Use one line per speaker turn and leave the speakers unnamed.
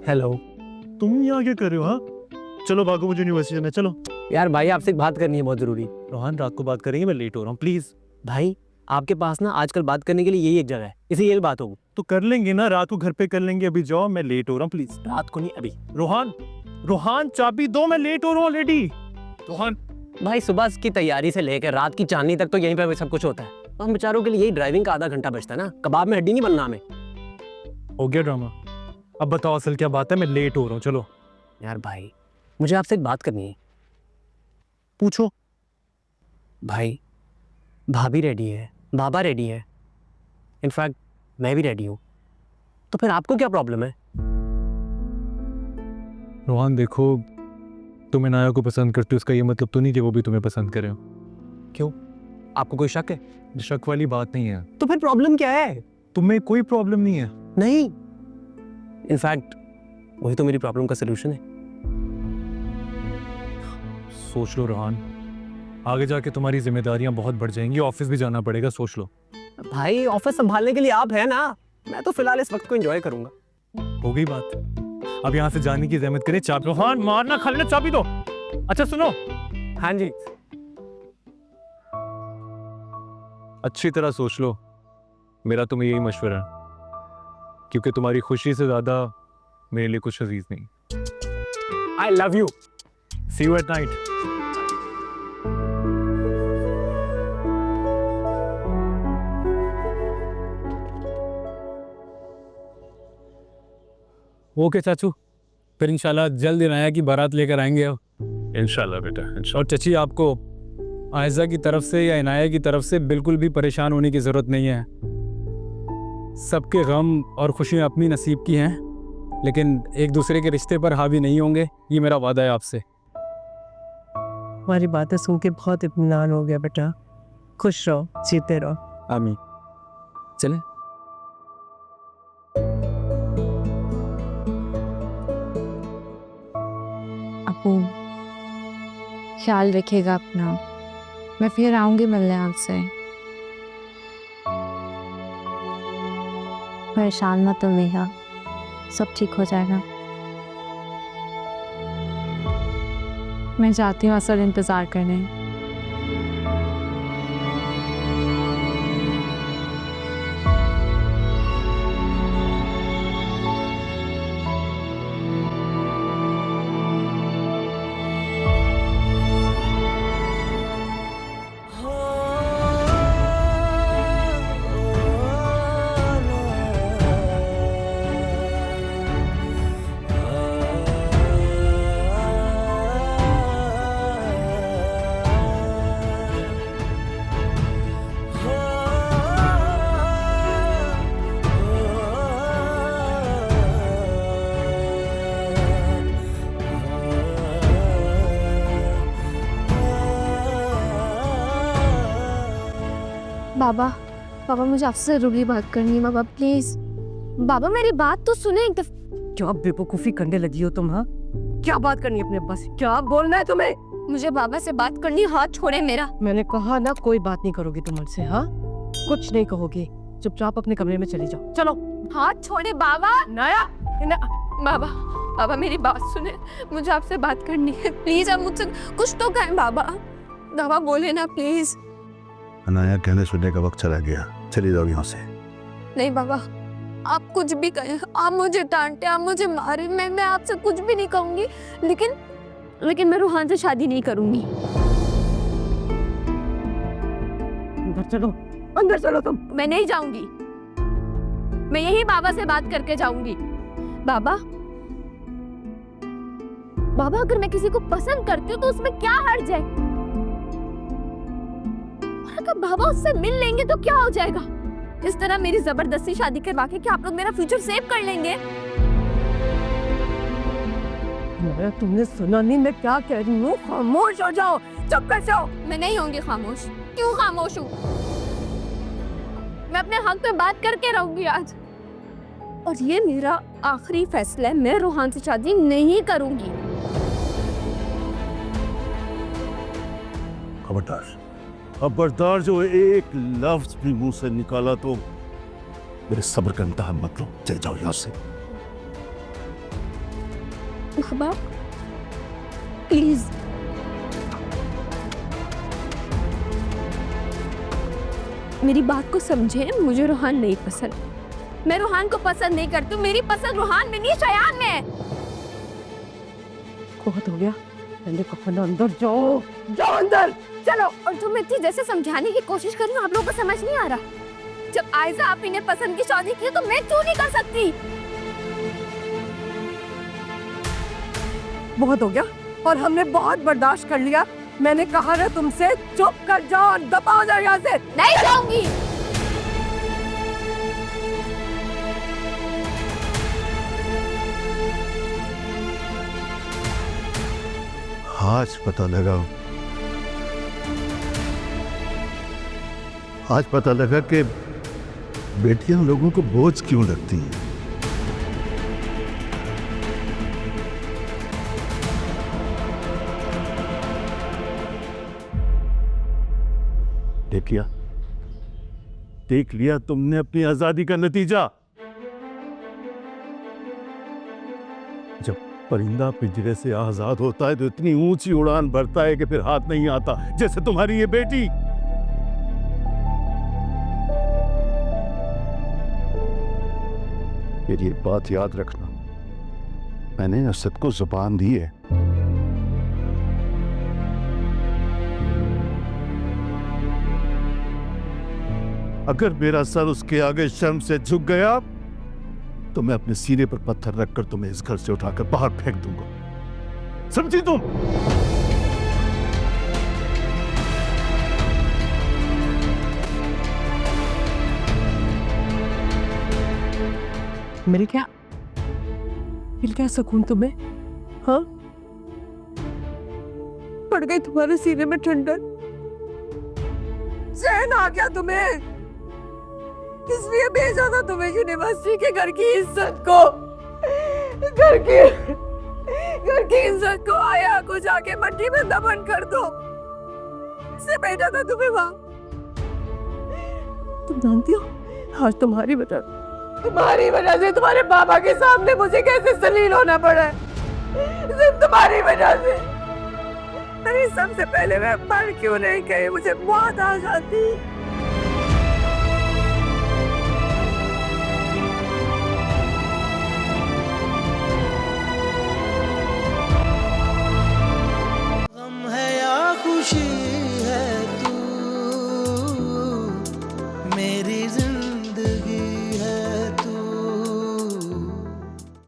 Hello.
तुम यहाँ क्या कर रहे हो? हाँ चलो भागो, मुझे यूनिवर्सिटी जाना है, चलो।
यार भाई आपसे एक बात करनी है बहुत जरूरी।
रोहन रात को बात करेंगे, मैं लेट हो रहा हूँ, प्लीज।
भाई आपके पास ना आजकल बात करने के लिए यही एक जगह है, इसी यही बात होगी।
तो कर लेंगे ना, रात को घर पे कर लेंगे, अभी जाओ, मैं लेट हो रहा हूँ, प्लीज।
रात को नहीं अभी।
रोहन, रोहन चाबी दो, मैं लेट हो रहा हूँ ऑलरेडी। रोहन
भाई सुबह की तैयारी से लेकर रात की चांदनी तक तो यहीं पे सब कुछ होता है। तो हम बेचारों के लिए यही ड्राइविंग का आधा घंटा बचता है ना, कबाब में हड्डी नहीं बनना हमें।
हो गया ड्रामा, अब बताओ असल क्या बात है, मैं लेट हो रहा हूँ, चलो।
यार भाई मुझे आपसे एक बात करनी है।
पूछो।
भाई भाभी रेडी है, बाबा रेडी है, इनफैक्ट मैं भी रेडी हूँ, तो फिर आपको क्या प्रॉब्लम है?
रोहन देखो, तुम इनाया को पसंद करते हो, उसका ये मतलब तो नहीं कि वो भी तुम्हें पसंद करे हो।
क्यों, आपको कोई शक है?
शक वाली बात नहीं है।
तो फिर प्रॉब्लम क्या है?
तुम्हें कोई प्रॉब्लम नहीं है?
नहीं, इनफैक्ट वही तो मेरी प्रॉब्लम का सलूशन है।
सोच लो रोहन, आगे जाके तुम्हारी जिम्मेदारियां बहुत बढ़ जाएंगी, ऑफिस भी जाना पड़ेगा, सोच लो।
भाई ऑफिस संभालने के लिए आप है ना, मैं तो फिलहाल इस वक्त को एंजॉय करूंगा।
हो गई बात, अब यहाँ से जाने की जहमत करे। चाबी रोहन मारना, खाली चाबी दो। अच्छा सुनो,
हाँ जी।
अच्छी तरह सोच लो, मेरा तुम्हें यही मशवरा है, क्योंकि तुम्हारी खुशी से ज्यादा मेरे लिए कुछ अजीज नहीं।
I love you.
See you at night.
Okay चाचू, फिर इंशाल्लाह जल्द इनाया की बारात लेकर आएंगे अब।
इंशाल्लाह बेटा,
और चची आपको आयजा की तरफ से या इनाया की तरफ से बिल्कुल भी परेशान होने की ज़रूरत नहीं है। सबके गम और खुशियाँ अपनी नसीब की हैं, लेकिन एक दूसरे के रिश्ते पर हावी नहीं होंगे, ये मेरा वादा है आपसे।
हमारी बातें सुन के बहुत इत्मीनान हो गया बेटा, खुश रहो, जीते रहो।
आमीन। चलें।
अपू ख्याल रखिएगा अपना, मैं फिर आऊंगी मिलने आपसे। परेशान मत हो नेहा, सब ठीक हो जाएगा। मैं जाती हूँ असल इंतज़ार करने।
बाबा, बाबा मुझे आपसे जरूरी बात करनी है बाबा, प्लीज। बाबा मेरी बात तो सुने एक दफा।
क्या बेवकूफ़ी करने लगी हो तुम? हाँ, क्या बात करनी है अपने अब्बा से? क्या बोलना है तुम्हें?
मुझे बाबा से बात करनी, हाथ छोड़े मेरा।
मैंने कहा ना, कोई बात नहीं करोगी तुम मुझसे। हाँ, कुछ नहीं कहोगी, चुपचाप अपने कमरे में चली जाओ। चलो।
हाथ छोड़े बाबा।
नया
बाबा, बाबा मेरी बात सुने, मुझे आपसे बात करनी है, प्लीज। आप मुझसे कुछ तो कहें बाबा, बाबा बोले ना प्लीज।
अनाया, कहने सुनने का वक्त चला गया, चली जाओ यहाँ से।
नहीं बाबा, आप कुछ भी कहें, आप मुझे डांटे, आप मुझे मारे, मैं आपसे कुछ भी नहीं कहूंगी, लेकिन मैं रूहान से शादी नहीं करूंगी।
अंदर चलो, अंदर चलो तुम।
मैं नहीं जाऊंगी, मैं यही बाबा से बात करके जाऊंगी। बाबा, बाबा अगर मैं किसी को पसंद करती हूँ तो उसमें क्या हर्ज है? और अगर बाबा उससे मिल लेंगे तो क्या हो जाएगा? इस तरह मेरी जबरदस्ती शादी करवा के क्या आप लोग मेरा फ्यूचर सेव कर लेंगे?
नया, तुमने सुना नहीं मैं क्या कह रही हूँ? खामोश हो जाओ, चुप कर जाओ।
मैं नहीं होंगी खामोश। क्यों खामोश हूँ? मैं अपने हक में बात करके रहूंगी आज, और ये मेरा आखिरी फैसला है, मैं रूहान से शादी नहीं करूंगी।
खबरदार, खबरदार, जो एक लफ्ज भी मुंह से निकाला तो मेरे सब्र का इंतहा मत लो। चले जाओ यहाँ से।
बाबा प्लीज, मेरी बात को समझे, मुझे रूहान नहीं पसंद, मैं रूहान को पसंद नहीं करती हूँ, मेरी पसंद रूहान में नहीं शयान में है।
बहुत हो गया, मैंने कहा ना अंदर जाओ, जाओ अंदर।
चलो, और तुम इतनी जैसे समझाने की कोशिश कर रही हो, आप लोगों को समझ नहीं आ रहा। जब आयजा आप इन्हें पसंद की शादी की तो मैं क्यों नहीं कर सकती?
बहुत हो गया और हमने बहुत बर्दाश्त कर लिया। मैंने कहा ना तुमसे, चुप कर जाओ और दबा जाओ यहाँ से।
नहीं जाऊंगी।
आज पता लगा, आज पता लगा कि बेटियां लोगों को बोझ क्यों लगती हैं। देख लिया तुमने अपनी आजादी का नतीजा। जब परिंदा पिंजरे से आजाद होता है तो इतनी ऊंची उड़ान भरता है कि फिर हाथ नहीं आता, जैसे तुम्हारी ये बेटी। ये बात याद रखना, मैंने असद को जुबान दी है। अगर मेरा सर उसके आगे शर्म से झुक गया तो मैं अपने सीने पर पत्थर रखकर तुम्हें इस घर से उठाकर बाहर फेंक दूंगा, समझी तुम?
मिल क्या सुकून तुम्हें? हाँ, पड़ गई तुम्हारे सीने में ठंडक, चैन आ गया तुम्हें। इसलिए भेजा था तुम्हें यूनिवर्सिटी के घर की इज्जत को, घर की इज्जत को, आया को जाके मट्टी में दफन कर दो, इससे भेजा था तुम्हें वहां। तुम जानती हो आज तुम्हारी वजह से तुम्हारे पापा के सामने मुझे कैसे जलील होना पड़ा है, सिर्फ तुम्हारी वजह से। अरे सबसे पहले मैं मर क्यों नहीं गई, मुझे मौत आ जाती।